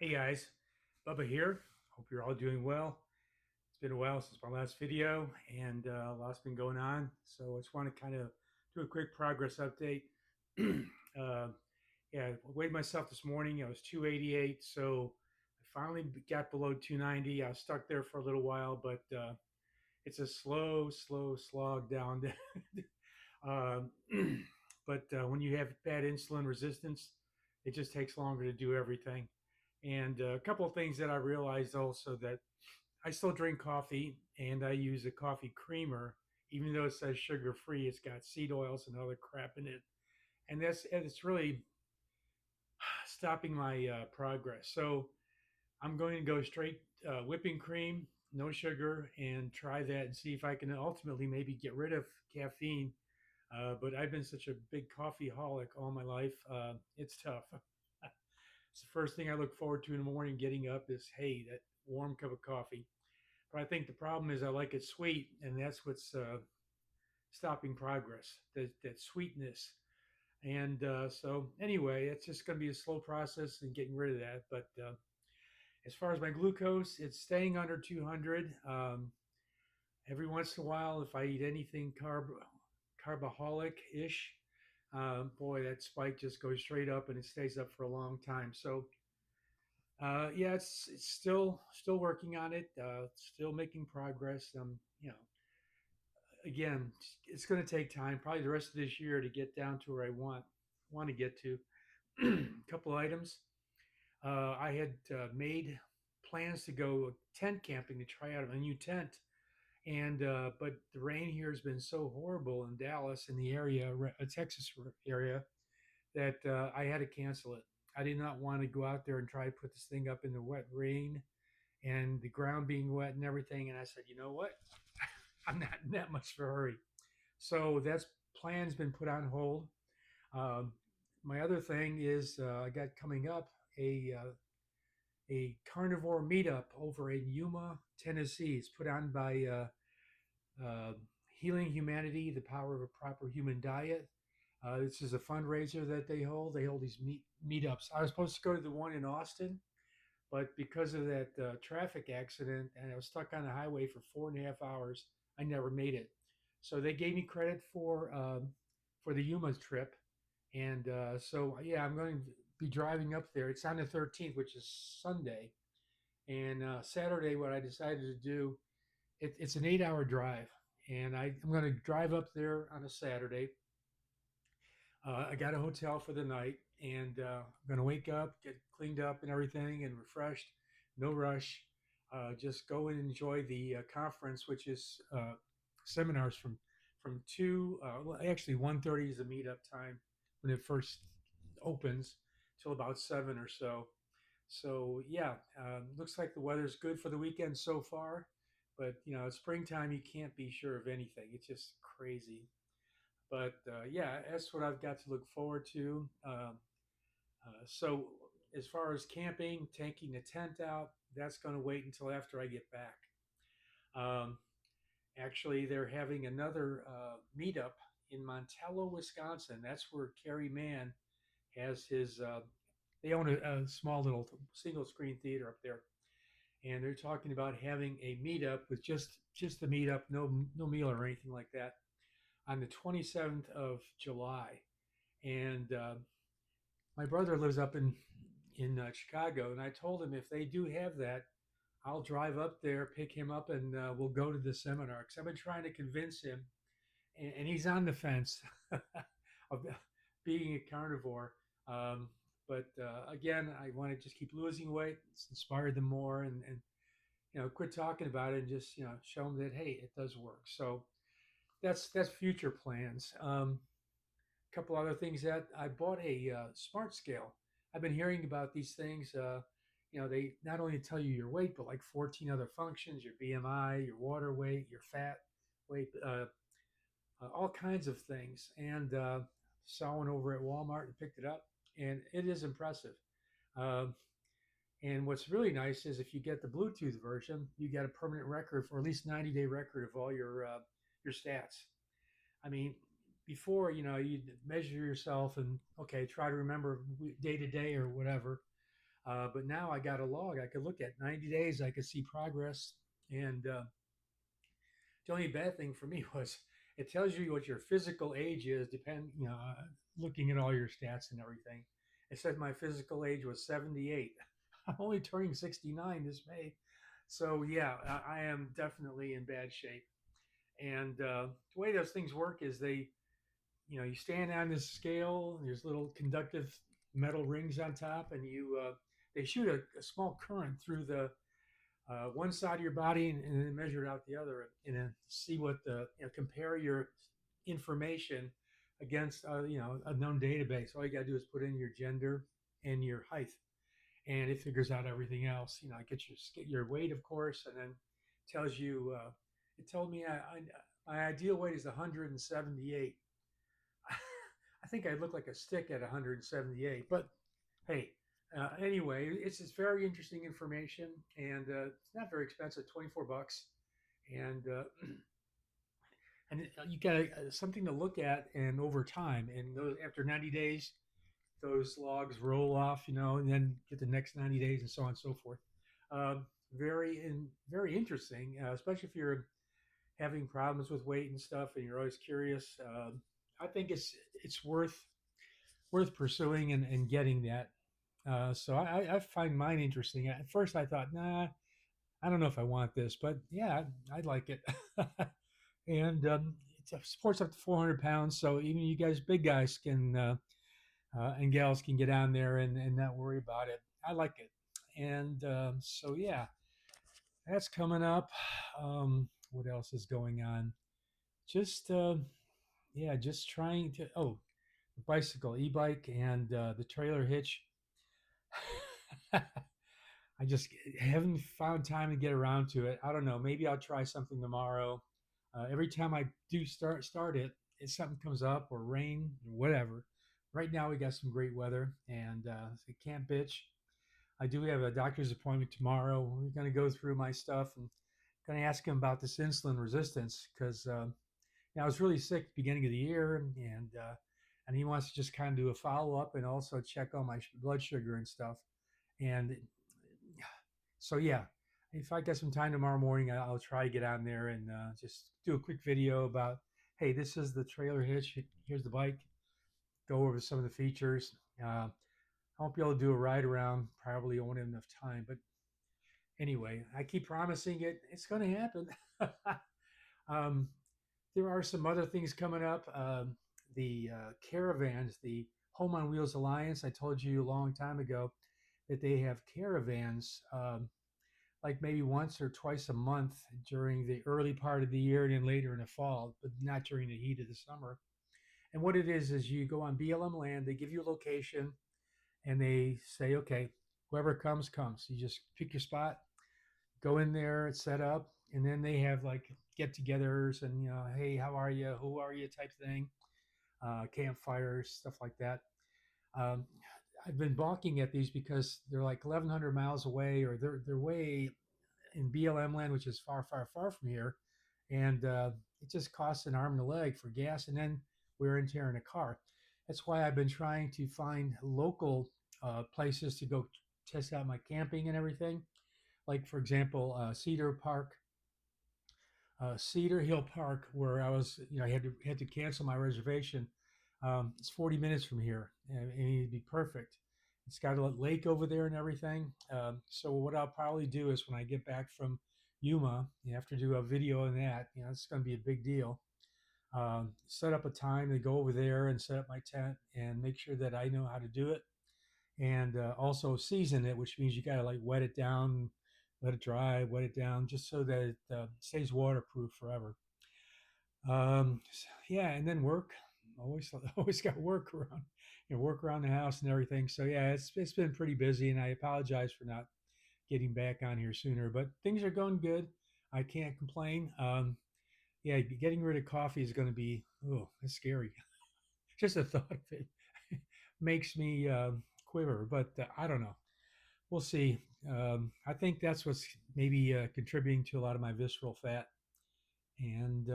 Hey guys, Bubba here. Hope you're all doing well. It's been a while since my last video, and a lot's been going on. So I just want to kind of do a quick progress update. uh, yeah, I weighed myself this morning. I was 288, so I finally got below 290. I was stuck there for a little while, but it's a slow slog down. um, but when you have bad insulin resistance, it just takes longer to do everything. And a couple of things that I realized also that I still drink coffee and I use a coffee creamer, even though it says sugar free, it's got seed oils and other crap in it. And it's really stopping my progress. So I'm going to go straight whipping cream, no sugar, and try that and see if I can ultimately maybe get rid of caffeine. But I've been such a big coffee holic all my life. It's tough. It's the first thing I look forward to in the morning getting up is, hey, that warm cup of coffee. But I think the problem is I like it sweet, and that's what's stopping progress, that sweetness. And so, anyway, it's just going to be a slow process in getting rid of that. But as far as my glucose, it's staying under 200. Every once in a while, if I eat anything carbaholic ish, boy, that spike just goes straight up and it stays up for a long time. So yeah, it's still working on it. Still making progress. Again, it's going to take time. Probably the rest of this year to get down to where I want to get to. A couple items. I had made plans to go tent camping to try out a new tent, and but the rain here has been so horrible in Dallas, in the area, Texas area, that I had to cancel it. I did not want to go out there and try to put this thing up in the wet rain and the ground being wet and everything. And I said, you know what? I'm not in that much of a hurry. So that's plan's been put on hold. Um, my other thing is I got coming up a carnivore meetup over in Yuma, Tennessee. It's put on by uh, Healing Humanity: The Power of a Proper Human Diet. This is a fundraiser that they hold. They hold these meetups. I was supposed to go to the one in Austin, but because of that traffic accident, and I was stuck on the highway for 4.5 hours, I never made it. So they gave me credit for the Yuma trip, and so yeah, I'm going to be driving up there. It's on the 13th, which is Sunday, and Saturday. What I decided to do, it's an 8-hour drive, and I'm going to drive up there on a Saturday. I got a hotel for the night, and I'm going to wake up, get cleaned up and everything, and refreshed. No rush. Just go and enjoy the conference, which is seminars from two. Well, actually, 1:30 is the meetup time when it first opens till about 7 or so. So yeah, looks like the weather's good for the weekend so far. But it's springtime. You can't be sure of anything. It's just crazy. But yeah, that's what I've got to look forward to. So as far as camping, taking the tent out, that's going to wait until after I get back. Um, Actually, they're having another meetup in Montello, Wisconsin. That's where Kerry Mann has his. They own a small little single screen theater up there, and they're talking about having a meetup with just the meetup, no meal or anything like that, on the 27th of July. And my brother lives up in Chicago, and I told him if they do have that, I'll drive up there, pick him up, and we'll go to the seminar. Because I've been trying to convince him, and he's on the fence of being a carnivore. But again, I want to just keep losing weight, it's inspired them more, and quit talking about it, and just show them that hey, it does work. So that's future plans. Couple other things that I bought a smart scale. I've been hearing about these things. They not only tell you your weight, but like 14 other functions: your BMI, your water weight, your fat weight, all kinds of things. And saw one over at Walmart and picked it up, and it is impressive. Um, and what's really nice is if you get the Bluetooth version, you get a permanent record for at least 90-day record of all your stats. I mean, before, you measure yourself and okay, try to remember day to day or whatever. But now I got a log I could look at. 90 days, I could see progress. And the only bad thing for me was it tells you what your physical age is, looking at all your stats and everything. It said my physical age was 78. I'm only turning 69 this May. So, yeah, I am definitely in bad shape. And the way those things work is you stand on this scale, and there's little conductive metal rings on top, and they shoot a small current through the one side of your body and then measure it out the other and then see what compare your information against a known database. All you got to do is put in your gender and your height, and it figures out everything else. It gets your weight, of course, and then tells you. It told me my ideal weight is 178. I think I look like a stick at 178, but hey, anyway, it's very interesting information, and it's not very expensive, 24 bucks, and and you got something to look at, and over time, and after 90 days, those logs roll off, and then get the next 90 days, and so on and so forth. Very interesting, especially if you're having problems with weight and stuff, and you're always curious. I think it's worth pursuing and getting that. So I find mine interesting. At first, I thought, nah, I don't know if I want this, but yeah, I like it. And it supports up to 400 pounds, so even you guys, big guys, can and gals can get on there and not worry about it. I like it, and so yeah, that's coming up. What else is going on? Just yeah, just trying to. Oh, the bicycle, e-bike, and the trailer hitch. I just haven't found time to get around to it. I don't know. Maybe I'll try something tomorrow. Every time I do start it, if something comes up or rain or whatever. Right now we got some great weather, and I can't bitch. I do have a doctor's appointment tomorrow. We're going to go through my stuff and going to ask him about this insulin resistance because I was really sick at the beginning of the year, and he wants to just kind of do a follow up and also check on my blood sugar and stuff. And so yeah, if I get some time tomorrow morning, I'll try to get on there and just do a quick video about, hey, this is the trailer hitch. Here's the bike. Go over some of the features. I won't be able to do a ride around. Probably won't have enough time. But anyway, I keep promising it. It's going to happen. um, there are some other things coming up. The caravans, the Home on Wheels Alliance. I told you a long time ago that they have caravans. Like maybe once or twice a month during the early part of the year and then later in the fall, but not during the heat of the summer. And what it is you go on BLM land, they give you a location, and they say, okay, whoever comes, comes. You just pick your spot, go in there, it's set up, and then they have like get togethers and, hey, how are you? Who are you? Type thing, campfires, stuff like that. Um, I've been balking at these because they're like 1,100 miles away, or they're way in BLM land, which is far, far, far from here, and it just costs an arm and a leg for gas, and then wear and tear in a car. That's why I've been trying to find local places to go test out my camping and everything. Like for example, Cedar Hill Park, where I was, I had to cancel my reservation. It's 40 minutes from here, and it'd be perfect. It's got a lake over there and everything. So what I'll probably do is when I get back from Yuma, you have to do a video on that. It's going to be a big deal. Set up a time to go over there and set up my tent and make sure that I know how to do it, and also season it, which means you got to like wet it down, let it dry, wet it down, just so that it stays waterproof forever. Yeah, and then work. Always got work around, work around the house and everything. So yeah, it's been pretty busy, and I apologize for not getting back on here sooner. But things are going good. I can't complain. Yeah, getting rid of coffee is going to be it's scary. Just the thought of it makes me quiver. But I don't know. We'll see. I think that's what's maybe contributing to a lot of my visceral fat, and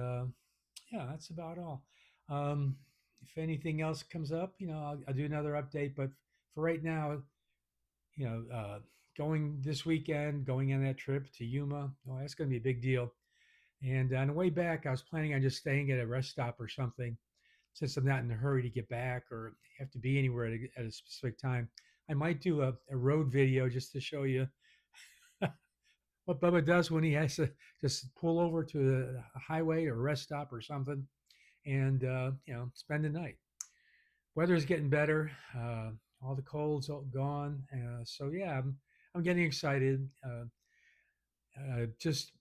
yeah, that's about all. Um, if anything else comes up, I'll do another update. But for right now, going this weekend, going on that trip to Yuma. Oh, that's going to be a big deal. And on the way back, I was planning on just staying at a rest stop or something, since I'm not in a hurry to get back or have to be anywhere at a specific time. I might do a road video just to show you what Bubba does when he has to just pull over to a highway or rest stop or something, and spend the night. Weather's getting better. All the cold's all gone. So yeah, I'm getting excited. Just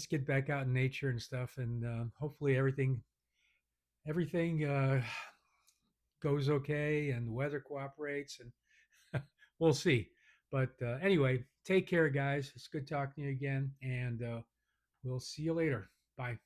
get back out in nature and stuff, and hopefully everything goes okay and the weather cooperates, and we'll see. But anyway, take care, guys. It's good talking to you again, and we'll see you later. Bye.